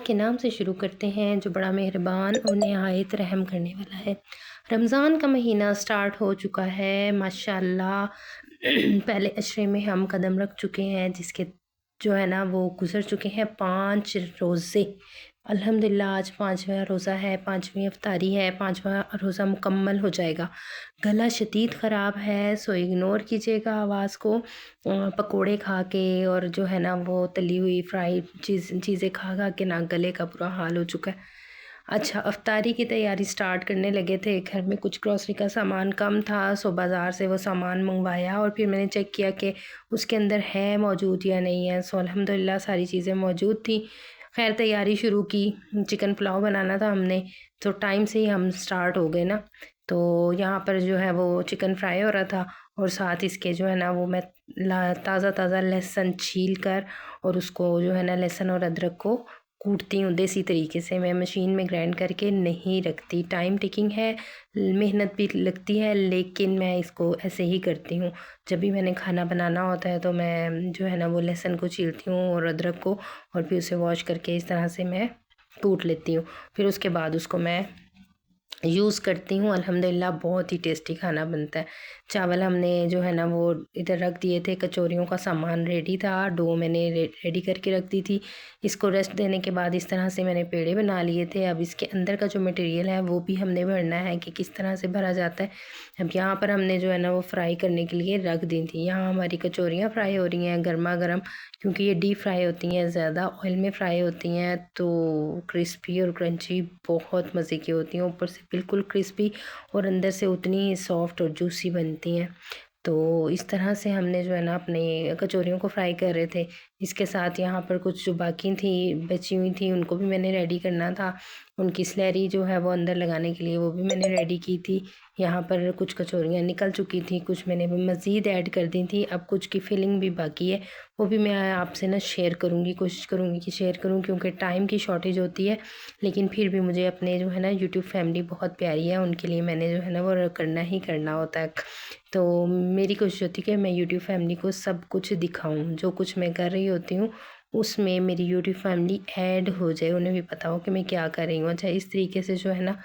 के नाम से शुरू करते हैं जो बड़ा मेहरबान और निहायत रहम करने वाला है। रमज़ान का महीना स्टार्ट हो चुका है माशाल्लाह। पहले अशरे में हम कदम रख चुके हैं जिसके जो है ना वो गुज़र चुके हैं 5 रोज़े। अल्हम्दुलिल्लाह आज 5वां रोज़ा है, 5वीं इफ्तारी है, 5वां रोज़ा मुकम्मल हो जाएगा। गला शदीद ख़राब है सो इग्नोर कीजिएगा आवाज़ को। पकोड़े खा के और जो है ना वो तली हुई फ्राई चीज़ें खा खा के ना गले का बुरा हाल हो चुका है। अच्छा, अफ्तारी की तैयारी स्टार्ट करने लगे थे। घर में कुछ ग्रॉसरी का सामान कम था सो बाज़ार से वो सामान मंगवाया और फिर मैंने चेक किया कि उसके अंदर है मौजूद या नहीं है। सो अल्हम्दुलिल्लाह सारी चीज़ें मौजूद थी। खैर तैयारी शुरू की। चिकन पुलाव बनाना था हमने, तो टाइम से ही हम स्टार्ट हो गए ना। तो यहाँ पर जो है वो चिकन फ्राई हो रहा था और साथ इसके जो है ना वो मैं ताज़ा ताज़ा लहसुन छील कर और उसको जो है ना लहसुन और अदरक को कूटती हूँ देसी तरीके से। मैं मशीन में ग्राइंड करके नहीं रखती। टाइम टेकिंग है, मेहनत भी लगती है, लेकिन मैं इसको ऐसे ही करती हूँ। जब भी मैंने खाना बनाना होता है तो मैं जो है ना वो लहसुन को छीलती हूँ और अदरक को, और फिर उसे वॉश करके इस तरह से मैं कूट लेती हूँ। फिर उसके बाद उसको मैं यूज़ करती हूँ। अल्हम्दुलिल्लाह बहुत ही टेस्टी खाना बनता है। चावल हमने जो है ना वो इधर रख दिए थे, कचौरियों का सामान रेडी था, डो मैंने रेडी करके रख दी थी। इसको रेस्ट देने के बाद इस तरह से मैंने पेड़े बना लिए थे। अब इसके अंदर का जो मटेरियल है वो भी हमने भरना है कि किस तरह से भरा जाता है। अब यहाँ पर हमने जो है ना वो फ्राई करने के लिए रख दी थी। यहाँ हमारी कचौरियाँ फ्राई हो रही हैं गर्मा गर्म, क्योंकि ये डीप फ्राई होती हैं, ज़्यादा ऑयल में फ्राई होती हैं तो क्रिस्पी और क्रंची बहुत मज़े की होती हैं। ऊपर से बिल्कुल क्रिस्पी और अंदर से उतनी ही सॉफ्ट और जूसी बनती हैं। तो इस तरह से हमने जो है ना अपने कचौरियों को फ्राई कर रहे थे। इसके साथ यहाँ पर कुछ जो बाकी थी बची हुई थी उनको भी मैंने रेडी करना था। उनकी स्लैरी जो है वो अंदर लगाने के लिए वो भी मैंने रेडी की थी। यहाँ पर कुछ कचौरियाँ निकल चुकी थी, कुछ मैंने भी मज़ीद ऐड कर दी थी। अब कुछ की फिलिंग भी बाकी है, वो भी मैं आपसे ना शेयर करूँगी, कोशिश करूँगी कि शेयर करूँ, क्योंकि टाइम की शॉर्टेज होती है। लेकिन फिर भी मुझे अपने जो है ना यूट्यूब फैमिली बहुत प्यारी है, उनके लिए मैंने जो है ना वो करना ही करना होता है। तो मेरी कोशिश होती है कि मैं यूट्यूब फैमिली को सब कुछ दिखाऊँ, जो कुछ मैं कर रही होती हूँ उसमें मेरी यूट्यूब फैमिली ऐड हो जाए, उन्हें भी पता हो कि मैं क्या कर रही हूँ। अच्छा, इस तरीके से जो है ना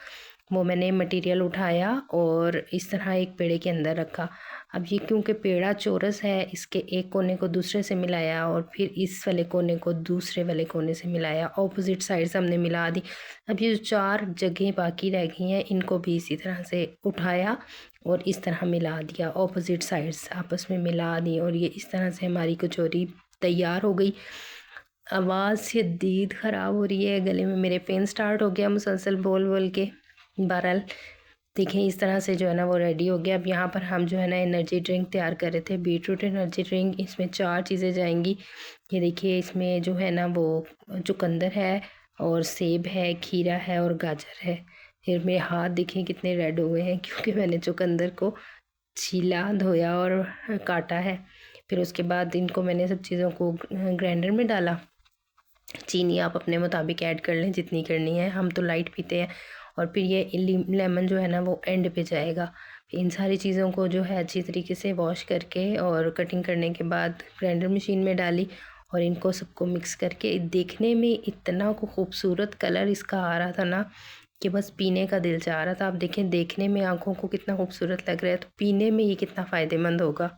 वो मैंने मटेरियल उठाया और इस तरह एक पेड़े के अंदर रखा। अब ये क्योंकि पेड़ा चौरस है, इसके एक कोने को दूसरे से मिलाया और फिर इस वाले कोने को दूसरे वाले कोने से मिलाया, ऑपोजिट साइड से हमने मिला दी। अब ये जो 4 जगह बाकी रह गई हैं इनको भी इसी तरह से उठाया और इस तरह मिला दिया, ऑपोजिट साइड्स आपस में मिला दी, और ये इस तरह से हमारी कचौरी तैयार हो गई। आवाज़ शदीद ख़राब हो रही है, गले में मेरे पेन स्टार्ट हो गया मुसलसल बोल बोल के। बहरहाल देखें इस तरह से जो है ना वो रेडी हो गया। अब यहाँ पर हम जो है ना एनर्जी ड्रिंक तैयार कर रहे थे, बीटरूट एनर्जी ड्रिंक। इसमें 4 चीज़ें जाएंगी। ये देखिए इसमें जो है ना वो चुकंदर है और सेब है, खीरा है और गाजर है। फिर मेरे हाथ देखें कितने रेड हुए हैं क्योंकि मैंने चुकंदर को छीला, धोया और काटा है। फिर उसके बाद इनको मैंने सब चीज़ों को ग्राइंडर में डाला। चीनी आप अपने मुताबिक ऐड कर लें जितनी करनी है, हम तो लाइट पीते हैं। और फिर ये लेमन जो है ना वो एंड पे जाएगा। इन सारी चीज़ों को जो है अच्छी तरीके से वॉश करके और कटिंग करने के बाद ग्राइंडर मशीन में डाली और इनको सबको मिक्स करके देखने में इतना को खूबसूरत कलर इसका आ रहा था ना कि बस पीने का दिल चाह रहा था। आप देखें देखने में आँखों को कितना खूबसूरत लग रहा है, तो पीने में ये कितना फ़ायदेमंद होगा।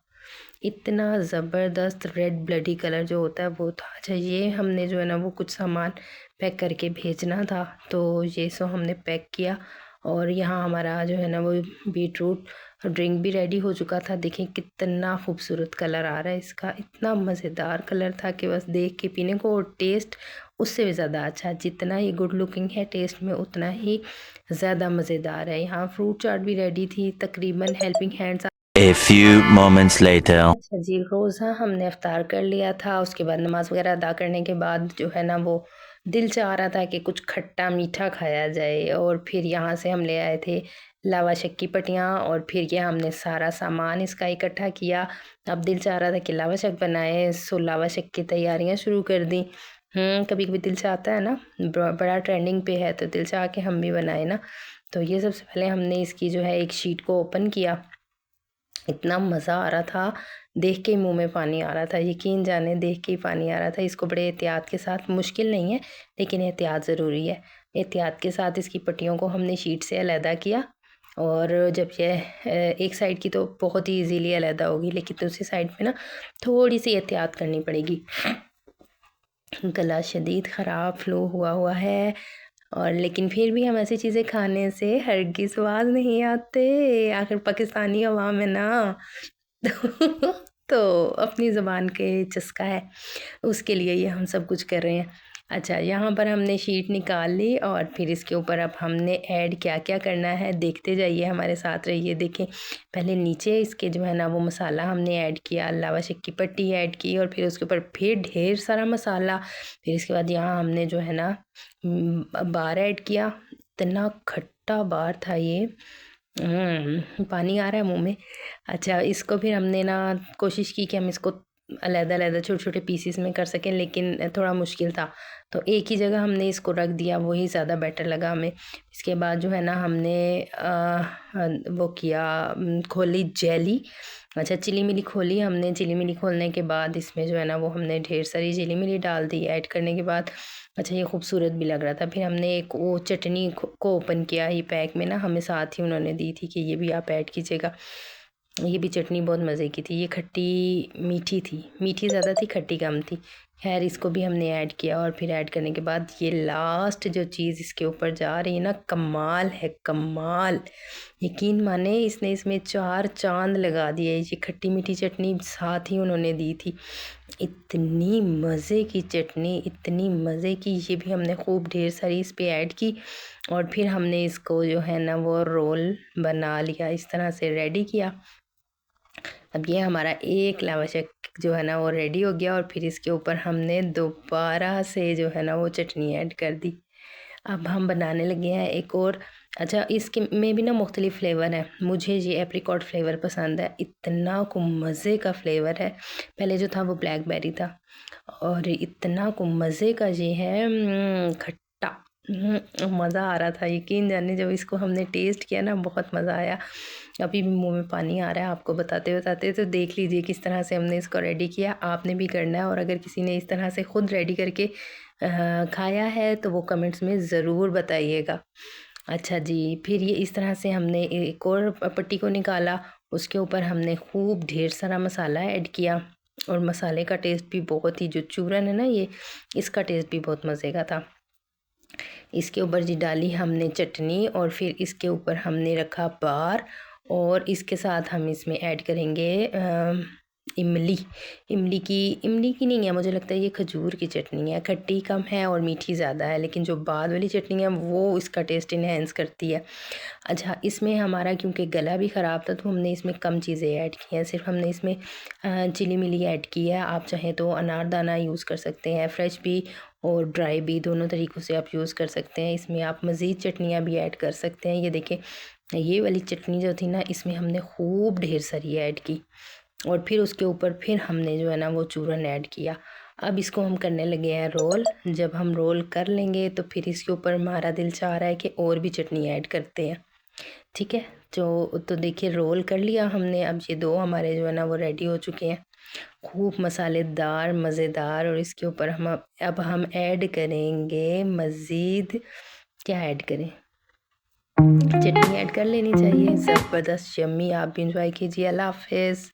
इतना ज़बरदस्त रेड ब्लडी कलर जो होता है वो था। अच्छा, ये हमने जो है ना वो कुछ सामान पैक करके भेजना था, तो ये सो हमने पैक किया। और यहाँ हमारा जो है ना वो बीटरूट ड्रिंक भी रेडी हो चुका था। देखें कितना खूबसूरत कलर आ रहा है इसका, इतना मज़ेदार कलर था कि बस देख के पीने को, और टेस्ट उससे भी ज़्यादा अच्छा। जितना ये गुड लुकिंग है टेस्ट में उतना ही ज़्यादा मज़ेदार है। यहाँ फ्रूट चाट भी रेडी थी, तकरीबन helping hands. A few moments later. अच्छा जी, रोज़ा हमने इफ़्तार कर लिया था। उसके बाद नमाज़ वग़ैरह अदा करने के बाद जो है ना वो दिल चाह रहा था कि कुछ खट्टा मीठा खाया जाए, और फिर यहाँ से हम ले आए थे लावा शक्की पट्टियाँ, और फिर ये हमने सारा सामान इसका इकट्ठा किया। अब दिल चाह रहा था कि लावा शक बनाएँ, सो लावा शक की तैयारियाँ शुरू कर दी। कभी-कभी दिल चाहता है ना, बड़ा ट्रेंडिंग पे है तो दिल चाह के हम भी बनाए ना। तो ये सबसे पहले हमने इसकी जो है एक शीट को ओपन किया। इतना मज़ा आ रहा था, देख के ही मुँह में पानी आ रहा था, यकीन जाने देख के ही पानी आ रहा था। इसको बड़े एहतियात के साथ, मुश्किल नहीं है लेकिन एहतियात ज़रूरी है। एहतियात के साथ इसकी पट्टियों को हमने शीट से अलहदा किया और जब ये एक साइड की तो बहुत ही ईज़िली अलहदा होगी, लेकिन दूसरी साइड पे ना थोड़ी-सी एहतियात करनी पड़ेगी। गला शदीद ख़राब, फ्लू हुआ है और लेकिन फिर भी हम ऐसी चीज़ें खाने से हरगिज़ बाज़ नहीं आते। आखिर पाकिस्तानी अवाम है ना। तो अपनी ज़ुबान के चस्का है, उसके लिए ये हम सब कुछ कर रहे हैं। अच्छा, यहाँ पर हमने शीट निकाल ली और फिर इसके ऊपर अब हमने ऐड क्या-क्या करना है देखते जाइए, हमारे साथ रहिए। देखें, पहले नीचे इसके जो है ना वो मसाला हमने ऐड किया, लावाशक की पट्टी ऐड की और फिर उसके ऊपर फिर ढेर सारा मसाला। फिर इसके बाद यहाँ हमने जो है ना बार ऐड किया। इतना खट्टा बार था ये, पानी आ रहा है मुँह में। अच्छा, इसको फिर हमने ना कोशिश की कि हम इसको अलग-अलग छोटे-छोटे पीसेस में कर सकें, लेकिन थोड़ा मुश्किल था। तो एक ही जगह हमने इसको रख दिया, वही ज़्यादा बेटर लगा हमें। इसके बाद जो है ना हमने वो किया, खोली जेली। अच्छा, चिली मिली खोली हमने। चिली मिली खोलने के बाद इसमें जो है ना वो हमने ढेर सारी चिली मिली डाल दी। ऐड करने के बाद अच्छा, ये खूबसूरत भी लग रहा था। फिर हमने एक वो चटनी को ओपन किया, ये पैक में ना हमें साथ ही उन्होंने दी थी कि ये भी आप ऐड कीजिएगा। ये भी चटनी बहुत मज़े की थी। ये खट्टी मीठी थी, मीठी ज़्यादा थी, खट्टी कम थी। खैर, इसको भी हमने ऐड किया और फिर ऐड करने के बाद ये लास्ट जो चीज़ इसके ऊपर जा रही है ना, कमाल है कमाल। यकीन माने इसने इसमें 4 चाँद लगा दिए। ये खट्टी मीठी चटनी साथ ही उन्होंने दी थी। इतनी मज़े की चटनी, इतनी मज़े की, ये भी हमने खूब ढेर सारी इस पे ऐड की और फिर हमने इसको जो है ना वो रोल बना लिया, इस तरह से रेडी किया। अब ये हमारा एक लावाशक जो है ना वो रेडी हो गया और फिर इसके ऊपर हमने दोबारा से जो है ना वो चटनी ऐड कर दी। अब हम बनाने लगे हैं एक और। अच्छा, इसके में भी ना मुख्तलिफ़ फ्लेवर हैं। मुझे ये एप्रिकॉट फ्लेवर पसंद है, इतना को मज़े का फ्लेवर है। पहले जो था वो ब्लैकबेरी था और इतना को मज़े का ये है, खट्टा, मज़ा आ रहा था। यकीन जानिए, जब इसको हमने टेस्ट किया ना बहुत मज़ा आया। अभी भी मुँह में पानी आ रहा है आपको बताते-बताते। तो देख लीजिए किस तरह से हमने इसको रेडी किया। आपने भी करना है और अगर किसी ने इस तरह से ख़ुद रेडी करके खाया है तो वो कमेंट्स में ज़रूर बताइएगा। अच्छा जी, फिर ये इस तरह से हमने एक और पट्टी को निकाला, उसके ऊपर हमने खूब ढेर सारा मसाला ऐड किया और मसाले का टेस्ट भी बहुत ही, जो चूरन है ना ये, इसका टेस्ट भी बहुत मज़े का था। इसके ऊपर जी डाली हमने चटनी और फिर इसके ऊपर हमने रखा बार और इसके साथ हम इसमें ऐड करेंगे इमली। इमली की नहीं है, मुझे लगता है ये खजूर की चटनी है। खट्टी कम है और मीठी ज़्यादा है, लेकिन जो बाद वाली चटनी है वो इसका टेस्ट इन्हेंस करती है। अच्छा, इसमें हमारा क्योंकि गला भी ख़राब था तो हमने इसमें कम चीज़ें ऐड की हैं। सिर्फ हमने इसमें चिली मिली ऐड की है। आप चाहें तो अनारदाना यूज़ कर सकते हैं, फ्रेश भी और ड्राई भी, दोनों तरीक़ों से आप यूज़ कर सकते हैं। इसमें आप मज़ीद चटनियाँ भी ऐड कर सकते हैं। ये देखें, ये वाली चटनी जो थी ना, इसमें हमने खूब ढेर सारी ऐड की और फिर उसके ऊपर फिर हमने जो है ना वो चूरन ऐड किया। अब इसको हम करने लगे हैं रोल। जब हम रोल कर लेंगे तो फिर इसके ऊपर हमारा दिल चाह रहा है कि और भी चटनी ऐड करते हैं। ठीक है, तो देखिए रोल कर लिया हमने। अब ये 2 हमारे जो है ना वो रेडी हो चुके हैं, खूब मसालेदार, मज़ेदार। और इसके ऊपर अब हम ऐड करेंगे मज़ीद, क्या ऐड करें, चटनी ऐड कर लेनी चाहिए। ज़बरदस्त यम्मी, आप भी इंजॉय कीजिए। अल्लाह हाफ़िज़।